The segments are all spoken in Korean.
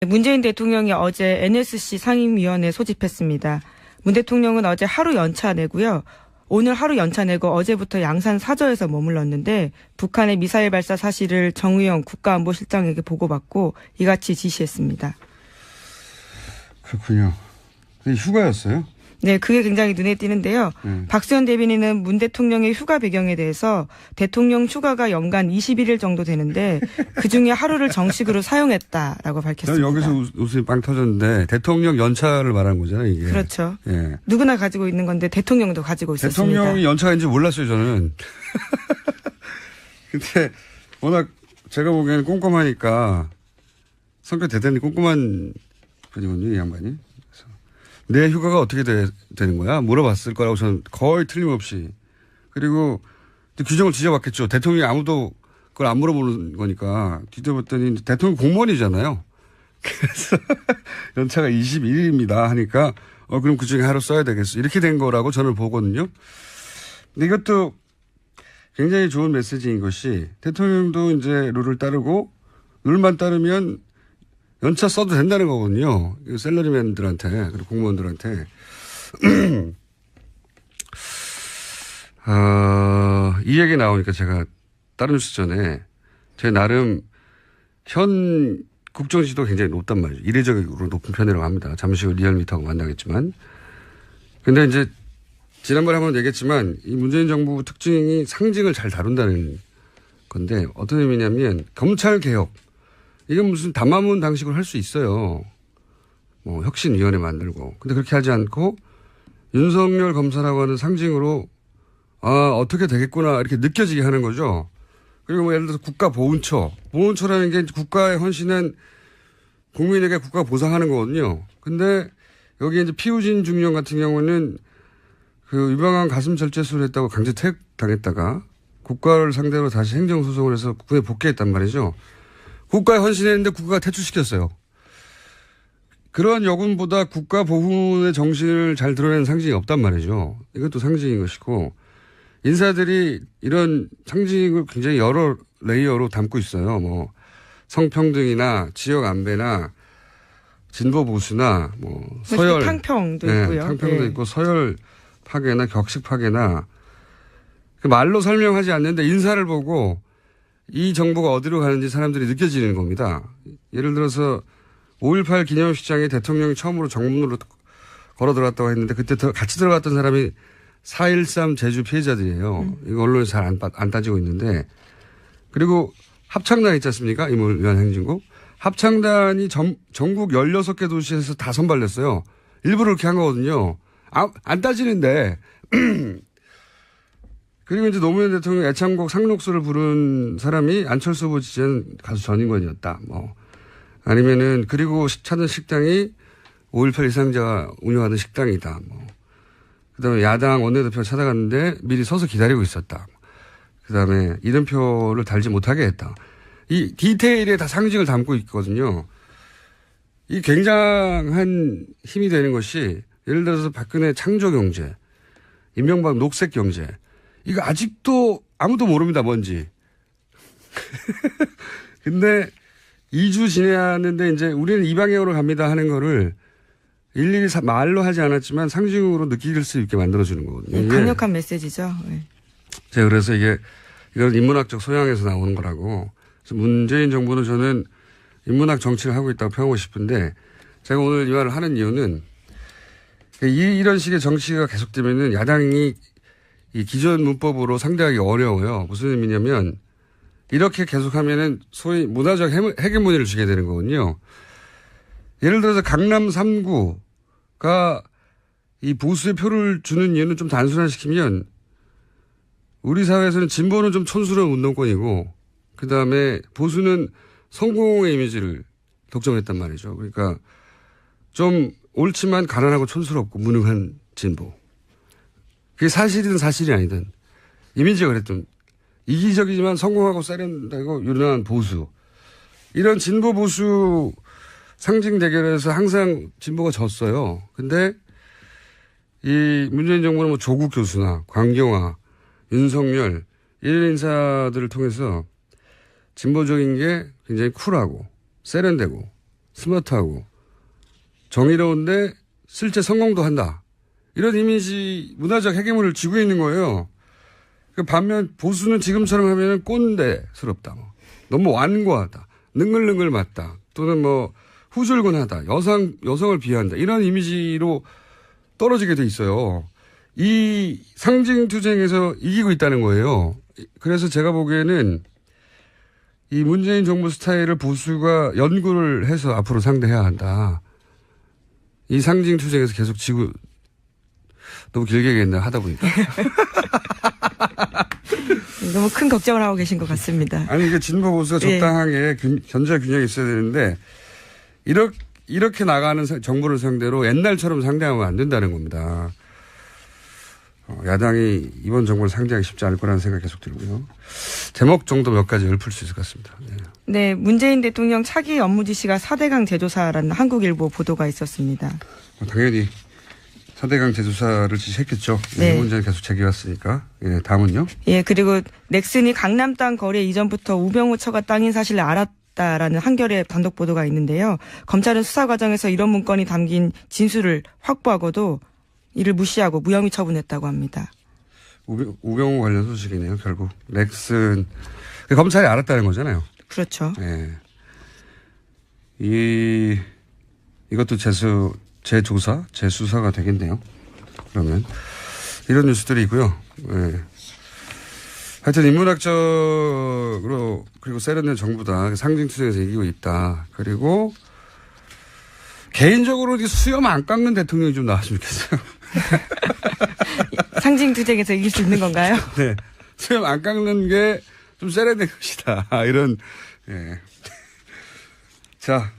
문재인 대통령이 어제 NSC 상임위원회 소집했습니다. 문 대통령은 어제 하루 연차 내고요. 오늘 하루 연차 내고 어제부터 양산 사저에서 머물렀는데 북한의 미사일 발사 사실을 정의용 국가안보실장에게 보고받고 이같이 지시했습니다. 그렇군요. 휴가였어요? 네, 그게 굉장히 눈에 띄는데요. 박수현 대변인은 문 대통령의 휴가 배경에 대해서 대통령 휴가가 연간 21일 정도 되는데 그중에 하루를 정식으로 사용했다라고 밝혔습니다. 여기서 웃음이 빵 터졌는데 대통령 연차를 말하는 거잖아요, 이게. 그렇죠. 예. 누구나 가지고 있는 건데 대통령도 가지고 있었습니다. 대통령이 연차인지 몰랐어요, 저는. 근데 워낙 제가 보기에는 꼼꼼하니까 성격 대단히 꼼꼼한 분이거든요, 이 양반이. 내 휴가가 어떻게 되는 거야? 물어봤을 거라고 저는 거의 틀림없이. 그리고 규정을 지져봤겠죠. 대통령이 아무도 그걸 안 물어보는 거니까 뒤져봤더니 대통령 공무원이잖아요. 그래서 연차가 21일입니다 하니까 그럼 그중에 하루 써야 되겠어. 이렇게 된 거라고 저는 보거든요. 근데 이것도 굉장히 좋은 메시지인 것이 대통령도 이제 룰을 따르고 룰만 따르면 연차 써도 된다는 거거든요. 샐러리맨들한테, 그리고 공무원들한테. 이 얘기 나오니까 제가 다른 뉴스 전에 제 나름 현 국정지도 굉장히 높단 말이죠. 이례적으로 높은 편이라고 합니다. 잠시 후 리얼미터하고 만나겠지만. 근데 이제 지난번에 한번 얘기했지만 이 문재인 정부 특징이 상징을 잘 다룬다는 건데 어떤 의미냐면 검찰 개혁. 이건 무슨 담화문 방식으로 할 수 있어요. 뭐 혁신위원회 만들고. 근데 그렇게 하지 않고 윤석열 검사라고 하는 상징으로 어떻게 되겠구나 이렇게 느껴지게 하는 거죠. 그리고 뭐 예를 들어서 국가보훈처. 보훈처라는 게 국가의 헌신은 국민에게 국가가 보상하는 거거든요. 근데 여기 이제 피우진 중령 같은 경우는 그 유방암 가슴 절제술을 했다고 강제 퇴역당했다가 국가를 상대로 다시 행정소송을 해서 국회에 복귀했단 말이죠. 국가에 헌신했는데 국가가 퇴출시켰어요. 그러한 여군보다 국가 보훈의 정신을 잘 드러내는 상징이 없단 말이죠. 이것도 상징인 것이고 인사들이 이런 상징을 굉장히 여러 레이어로 담고 있어요. 뭐 성평등이나 지역 안배나 진보 보수나 뭐 서열 탕평도 네, 있고요. 탕평도 네. 있고 서열 파괴나 격식 파괴나 그 말로 설명하지 않는데 인사를 보고 이 정부가 어디로 가는지 사람들이 느껴지는 겁니다. 예를 들어서 5.18 기념식장에 대통령이 처음으로 정문으로 걸어 들어갔다고 했는데 그때 같이 들어갔던 사람이 4.13 제주 피해자들이에요. 이거 언론에서 잘 안 따지고 있는데 그리고 합창단 있지 않습니까? 임을위한 행진곡. 합창단이 전국 16개 도시에서 다 선발됐어요. 일부러 그렇게 한 거거든요. 안 따지는데 그리고 이제 노무현 대통령 애창곡 상록수를 부른 사람이 안철수 후보 지지한 가수 전인권이었다. 뭐. 아니면은, 그리고 찾은 식당이 5.18 희생자가 운영하던 식당이다. 뭐. 그 다음에 야당 원내대표 찾아갔는데 미리 서서 기다리고 있었다. 그 다음에 이름표를 달지 못하게 했다. 이 디테일에 다 상징을 담고 있거든요. 이 굉장한 힘이 되는 것이 예를 들어서 박근혜 창조경제, 이명박 녹색경제. 이거 아직도 아무도 모릅니다, 뭔지. 근데 2주 지내는데 이제 우리는 이 방향으로 갑니다 하는 거를 일일이 말로 하지 않았지만 상징으로 느낄 수 있게 만들어주는 거거든요. 강력한 메시지죠. 네. 제가 그래서 이건 인문학적 소양에서 나오는 거라고. 그래서 문재인 정부는 저는 인문학 정치를 하고 있다고 평하고 싶은데 제가 오늘 이 말을 하는 이유는 이런 식의 정치가 계속되면은 야당이 이 기존 문법으로 상대하기 어려워요. 무슨 의미냐면 이렇게 계속하면은 소위 문화적 헤게모니를 주게 되는 거거든요. 예를 들어서 강남 3구가 이 보수의 표를 주는 이유는 좀 단순화시키면 우리 사회에서는 진보는 좀 촌스러운 운동권이고 그다음에 보수는 성공의 이미지를 독점했단 말이죠. 그러니까 좀 옳지만 가난하고 촌스럽고 무능한 진보. 그게 사실이든 사실이 아니든 이미지가 그랬던 이기적이지만 성공하고 세련되고 유능한 보수. 이런 진보 보수 상징 대결에서 항상 진보가 졌어요. 근데 이 문재인 정부는 뭐 조국 교수나 광경화, 윤석열 이런 인사들을 통해서 진보적인 게 굉장히 쿨하고 세련되고 스마트하고 정의로운데 실제 성공도 한다. 이런 이미지 문화적 헤게모니를 쥐고 있는 거예요. 반면 보수는 지금처럼 하면 꼰대스럽다. 뭐. 너무 완고하다. 능글능글 맞다. 또는 뭐 후줄근하다. 여성을 비하한다. 이런 이미지로 떨어지게 돼 있어요. 이 상징투쟁에서 이기고 있다는 거예요. 그래서 제가 보기에는 이 문재인 정부 스타일을 보수가 연구를 해서 앞으로 상대해야 한다. 이 상징투쟁에서 계속 지고 너무 길게 얘기했나 하다 보니까. 너무 큰 걱정을 하고 계신 것 같습니다. 아니 이게 진보 보수가 적당하게 견제와 균형이 있어야 되는데 이렇게 나가는 정부를 상대로 옛날처럼 상대하면 안 된다는 겁니다. 야당이 이번 정부를 상대하기 쉽지 않을 거라는 생각이 계속 들고요. 제목 정도 몇 가지 읊을 수 있을 것 같습니다. 네, 문재인 대통령 차기 업무 지시가 4대강 제조사라는 한국일보 보도가 있었습니다. 당연히 4대강 제조사를 지시했겠죠. 네. 이 문제는 계속 제기왔으니까. 예, 다음은요? 예, 그리고 넥슨이 강남 땅 거래 이전부터 우병우 처가 땅인 사실을 알았다라는 한겨레 단독 보도가 있는데요. 검찰은 수사 과정에서 이런 문건이 담긴 진술을 확보하고도 이를 무시하고 무혐의 처분했다고 합니다. 우병우 관련 소식이네요. 결국 넥슨 검찰이 알았다는 거잖아요. 그렇죠. 예. 이것도 재조사, 재수사가 되겠네요. 그러면 이런 뉴스들이 있고요. 예. 하여튼 인문학적으로 그리고 세련된 정부다. 상징투쟁에서 이기고 있다. 그리고 개인적으로 수염 안 깎는 대통령이 좀 나왔으면 좋겠어요. 상징투쟁에서 이길 수 있는 건가요? 네. 수염 안 깎는 게 좀 세련된 것이다. 이런, 예. 자,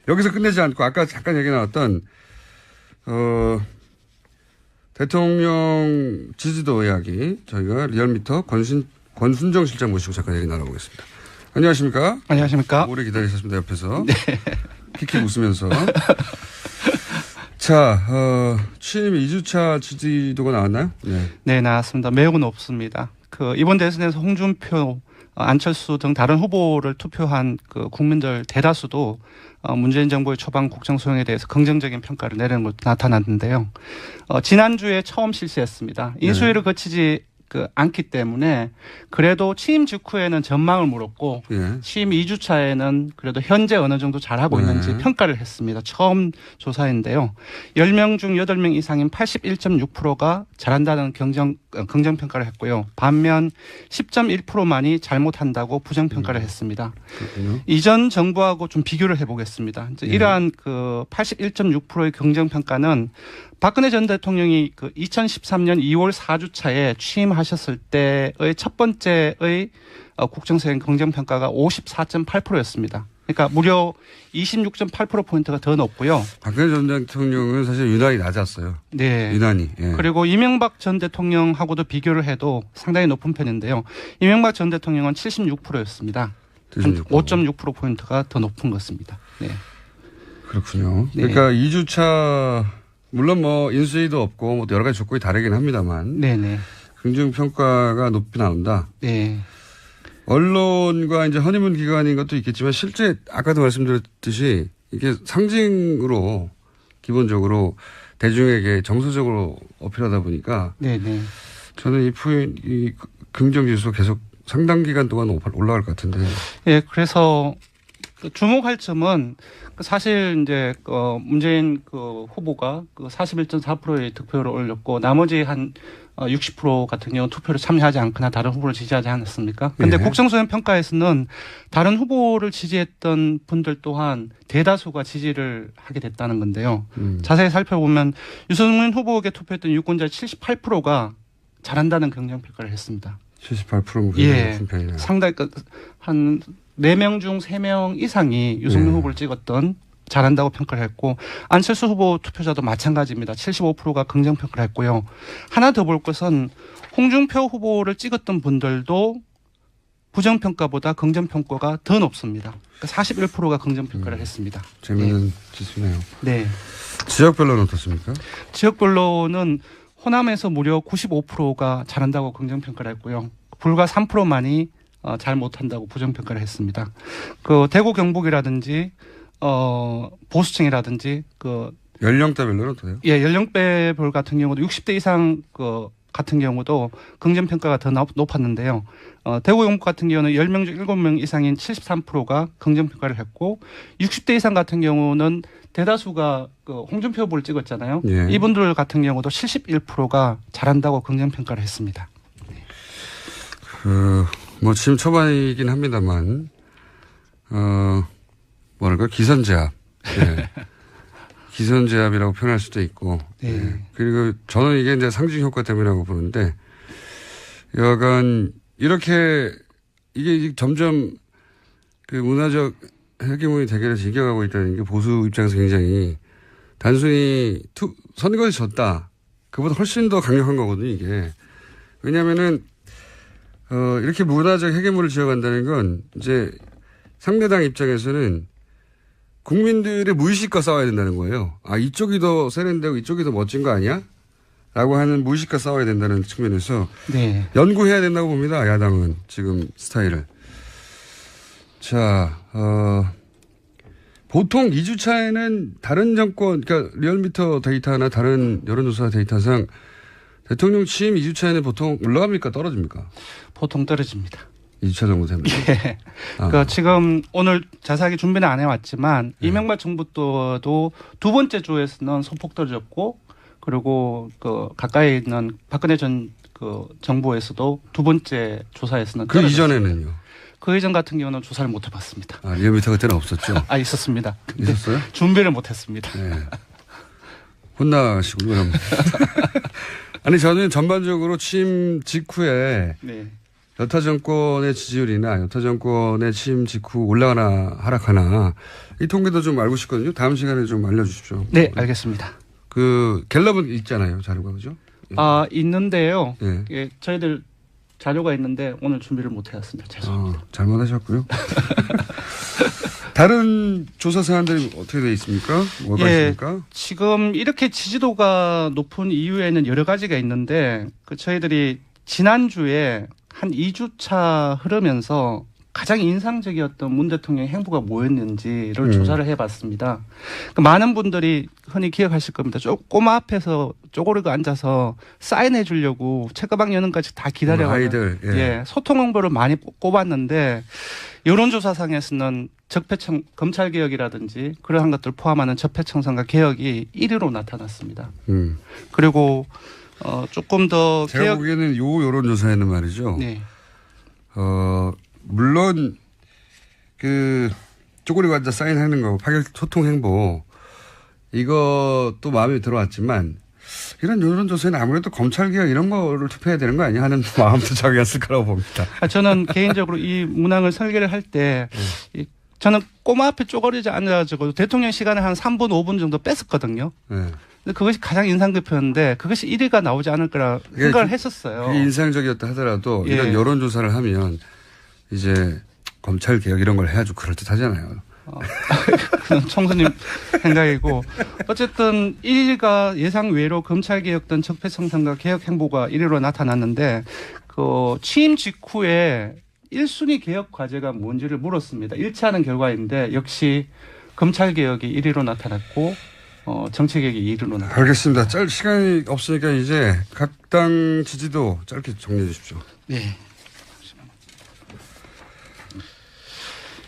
여기서 끝내지 않고 아까 잠깐 얘기 나왔던, 대통령 지지도 이야기 저희가 리얼미터 권순정 실장 모시고 잠깐 얘기 나눠보겠습니다. 안녕하십니까? 안녕하십니까? 오래 기다리셨습니다. 옆에서. 네. 킥킥 웃으면서. 자, 취임 2주차 지지도가 나왔나요? 네. 네, 나왔습니다. 매우 높습니다. 이번 대선에서 홍준표, 안철수 등 다른 후보를 투표한 국민들 대다수도 문재인 정부의 초반 국정 수행에 대해서 긍정적인 평가를 내리는 것도 나타났는데요. 지난주에 처음 실시했습니다. 인수위를 거치지 않기 때문에 그래도 취임 직후에는 전망을 물었고 취임 2주차에는 그래도 현재 어느 정도 잘하고 있는지 평가를 했습니다. 처음 조사인데요. 10명 중 8명 이상인 81.6%가 잘한다는 긍정평가를 했고요. 반면 10.1%만이 잘못한다고 부정평가를 했습니다. 그렇군요. 이전 정부하고 좀 비교를 해보겠습니다. 이러한 81.6%의 긍정평가는 박근혜 전 대통령이 2013년 2월 4주차에 취임하셨을 때의 첫 번째의 국정수행 긍정평가가 54.8%였습니다. 그러니까 무려 26.8%포인트가 더 높고요. 박근혜 전 대통령은 사실 유난히 낮았어요. 네. 유난히. 예. 그리고 이명박 전 대통령하고도 비교를 해도 상당히 높은 편인데요. 이명박 전 대통령은 76%였습니다. 5.6%포인트가 더 높은 것입니다. 네. 그렇군요. 네. 그러니까 2주차 물론 뭐 인수위도 없고 뭐 여러 가지 조건이 다르긴 합니다만 네네. 긍정평가가 높이 나온다. 네. 언론과 이제 허니문 기간인 것도 있겠지만 실제 아까도 말씀드렸듯이 이게 상징으로 기본적으로 대중에게 정서적으로 어필하다 보니까 네네. 저는 이 긍정지수 계속 상당 기간 동안 올라갈 것 같은데. 예, 그래서 주목할 점은 사실 이제 문재인 후보가 41.4%의 득표율을 올렸고 나머지 한 60% 같은 경우 투표를 참여하지 않거나 다른 후보를 지지하지 않았습니까? 그런데 국정수행 평가에서는 다른 후보를 지지했던 분들 또한 대다수가 지지를 하게 됐다는 건데요. 자세히 살펴보면 유승민 후보에게 투표했던 유권자 78%가 잘한다는 긍정평가를 했습니다. 78%는 예, 높은 편이네요. 상당히 한 4명 중 3명 이상이 유승민 후보를 찍었던 잘한다고 평가를 했고 안철수 후보 투표자도 마찬가지입니다. 75%가 긍정평가를 했고요. 하나 더 볼 것은 홍준표 후보를 찍었던 분들도 부정평가보다 긍정평가가 더 높습니다. 그러니까 41%가 긍정평가를 했습니다. 재미있는 지수네요. 네. 지역별로는 어떻습니까? 지역별로는 호남에서 무려 95%가 잘한다고 긍정평가를 했고요. 불과 3%만이 잘 못한다고 부정평가를 했습니다. 대구 경북이라든지 보수층이라든지 연령대별로는 어때요? 예, 연령대별 같은 경우도 60대 이상 같은 경우도 긍정 평가가 더 높았는데요. 대구 용북 같은 경우는 10명 중 7명 이상인 73%가 긍정 평가를 했고 60대 이상 같은 경우는 대다수가 홍준표 후보를 찍었잖아요. 예. 이분들 같은 경우도 71%가 잘한다고 긍정 평가를 했습니다. 뭐 지금 초반이긴 합니다만 뭐랄까 기선제압. 예. 기선제압이라고 표현할 수도 있고. 네. 예. 그리고 저는 이게 이제 상징 효과 때문이라고 보는데 여간 이렇게 이게 점점 그 문화적 헤게모니 대결에서 이겨가고 있다는 게 보수 입장에서 굉장히 단순히 선거에서 졌다. 그보다 훨씬 더 강력한 거거든요, 이게. 왜냐면은, 이렇게 문화적 헤게모니를 지어간다는 건 이제 상대당 입장에서는 국민들의 무의식과 싸워야 된다는 거예요. 아, 이쪽이 더 세련되고 이쪽이 더 멋진 거 아니야? 라고 하는 무의식과 싸워야 된다는 측면에서 네. 연구해야 된다고 봅니다. 야당은 지금 스타일을. 자, 보통 2주 차에는 다른 정권, 그러니까 리얼미터 데이터나 다른 여론조사 데이터상 대통령 취임 2주 차에는 보통 올라갑니까? 떨어집니까? 보통 떨어집니다. 2주차 정도 되면. 예. 그러니까 지금 오늘 자세하게 준비는 안 해왔지만 이명박 정부 때도 두 번째 주에서는 소폭 떨어졌고 그리고 가까이 있는 박근혜 전 정부에서도 두 번째 조사에서는 그 이전에는요? 그 이전 같은 경우는 조사를 못 해봤습니다. 아, 리얼미터 그때는 없었죠? 있었습니다. 있었어요? 준비를 못 했습니다. 네. 혼나시고 그럼. 아니 저는 전반적으로 취임 직후에 네. 여타 정권의 지지율이나 여타 정권의 취임 직후 올라가나 하락하나 이 통계도 좀 알고 싶거든요. 다음 시간에 좀 알려주십시오. 네, 알겠습니다. 갤럽은 있잖아요, 자료가 그죠? 있는데요. 예. 예, 저희들 자료가 있는데 오늘 준비를 못 해왔습니다. 죄송합니다. 잘못하셨고요. 다른 조사 사안들이 어떻게 되어 있습니까? 뭐가 있습니까? 지금 이렇게 지지도가 높은 이유에는 여러 가지가 있는데 저희들이 지난주에 한 2주차 흐르면서 가장 인상적이었던 문 대통령의 행보가 뭐였는지를 조사를 해봤습니다. 많은 분들이 흔히 기억하실 겁니다. 꼬마 앞에서 쪼그리고 앉아서 사인해 주려고 책가방 여는까지 다 기다려가지고 아이들, 예. 소통 홍보를 많이 꼽았는데 여론조사상에서는 검찰개혁이라든지 그러한 것들 포함하는 적폐청산과 개혁이 1위로 나타났습니다. 그리고 조금 더 제가 보기에는 요 여론조사에는 말이죠. 네. 물론 쪼그리고 앉아 사인하는 거, 파격 소통 행보 이것도 마음에 들어왔지만 이런 여론조사에는 아무래도 검찰개혁 이런 거를 투표해야 되는 거 아니야 하는 마음도 작용했을 거라고 봅니다. 저는 개인적으로 이 문항을 설계를 할 때 저는 꼬마 앞에 쪼그리지 앉아가지고 대통령 시간을 한 3분, 5분 정도 뺐었거든요. 네. 근데 그것이 가장 인상 깊었는데 그것이 1위가 나오지 않을 거라 생각을 했었어요. 그게 인상적이었다 하더라도 예. 이런 여론조사를 하면 이제 검찰개혁 이런 걸 해야죠. 그럴듯하잖아요. 그건 총수님 생각이고 어쨌든 1위가 예상 외로 검찰개혁 등 적폐청산과 개혁 행보가 1위로 나타났는데 취임 직후에 1순위 개혁 과제가 뭔지를 물었습니다. 일치하는 결과인데 역시 검찰개혁이 1위로 나타났고 정치개혁이 2위로 나타났습니다. 알겠습니다. 시간이 없으니까 이제 각 당 지지도 짧게 정리해 주십시오. 네.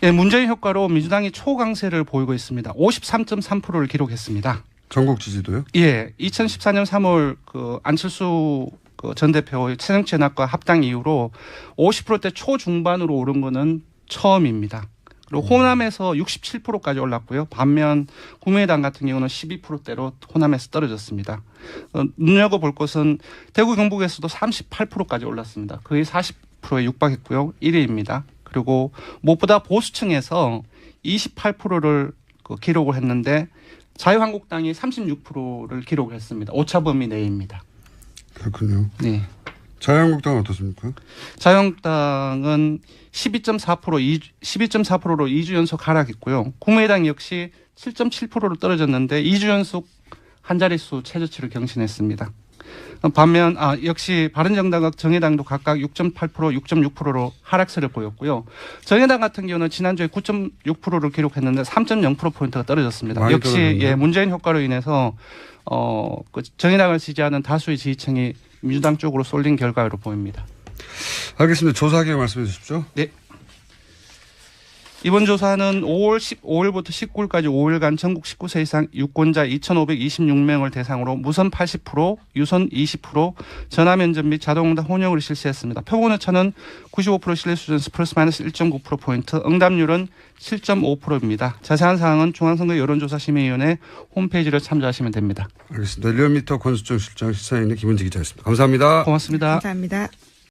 예, 문재인 효과로 민주당이 초강세를 보이고 있습니다. 53.3%를 기록했습니다. 전국 지지도요? 예, 2014년 3월 안철수 전 대표의 새정치연합과 합당 이후로 50%대 초중반으로 오른 거는 처음입니다. 그리고 호남에서 67%까지 올랐고요. 반면 국민의당 같은 경우는 12%대로 호남에서 떨어졌습니다. 눈여겨볼 것은 대구 경북에서도 38%까지 올랐습니다. 거의 40%에 육박했고요. 1위입니다. 그리고 무엇보다 보수층에서 28%를 기록을 했는데 자유한국당이 36%를 기록을 했습니다. 오차 범위 내입니다. 그렇군요. 네. 자유한국당은 어떻습니까? 자유한국당은 12.4%로 2주 연속 하락했고요. 국민의당 역시 7.7%로 떨어졌는데 2주 연속 한 자릿수 최저치를 경신했습니다. 반면 역시 바른정당과 정의당도 각각 6.8%, 6.6%로 하락세를 보였고요. 정의당 같은 경우는 지난주에 9.6%를 기록했는데 3.0%포인트가 떨어졌습니다. 많이 역시 떨어졌네요. 문재인 효과로 인해서 그 정의당을 지지하는 다수의 지지층이 민주당 쪽으로 쏠린 결과로 보입니다. 알겠습니다. 조사하게 말씀해 주십시오. 네. 이번 조사는 5월 15일부터 19일까지 5일간 전국 19세 이상 유권자 2,526명을 대상으로 무선 80%, 유선 20%, 전화 면접 및 자동응답 혼용을 실시했습니다. 표본 오차는 95% 신뢰 수준에서 플러스 마이너스 1.9%포인트, 응답률은 7.5%입니다. 자세한 사항은 중앙선거 여론조사심의위원회 홈페이지를 참조하시면 됩니다. 알겠습니다. 리얼미터 권수정 실장 시사인의 김은지 기자였습니다. 감사합니다. 고맙습니다. 감사합니다.